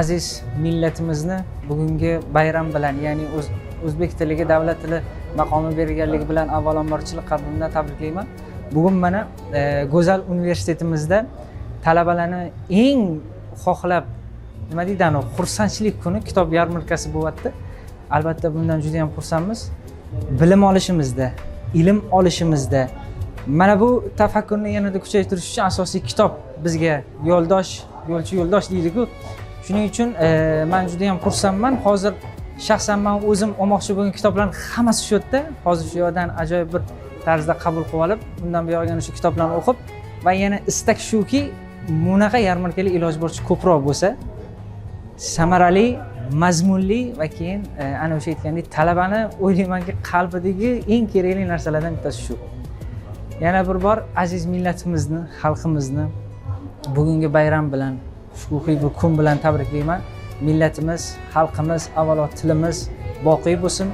aziz millatimizni bugungi bayram bilan, ya'ni o'zbek tiliga davlat tili maqomi berilganligi bilan avvalambor chin qalbimdan tabriklayman. Bugun mana Go'zal universitetimizda talabalarni eng xohlab nima deydi, xursandchilik kuni kitob yarmarkasi bo'lyapti. Albatta bundan juda ham xursandmiz. Bilim olishimizda, ilm olishimizda mana bu tafakkurni yanada kuchaytirish uchun asosiy kitob bizga yo'ldosh, yo'lchi yo'ldosh deydi-ku. Shuning uchun men juda ham xursandman. Hozir shaxsan men o'zim olmoqchi bo'lgan kitoblarning hammasi shu yerda. Hozir shu yerdan ajoyib bir tarzda qabul qilib olib, bundan buyon yana shu kitoblarni o'qib va yana istak shuki, bunaqa yarmarkalar iloji boricha ko'proq bo'lsa, samarali, mazmunli va keyin ana o'sha aytgandek talabani o'ylaymanki qalbidagi eng kerakli narsalardan bittasi shu. Yana bir bor aziz millatimizni, xalqimizni bugungi bayram bilan, shukuhiy bir kun bilan tabriklayman. Millatimiz, xalqimiz, avvalo tilimiz boqiy bo'lsin.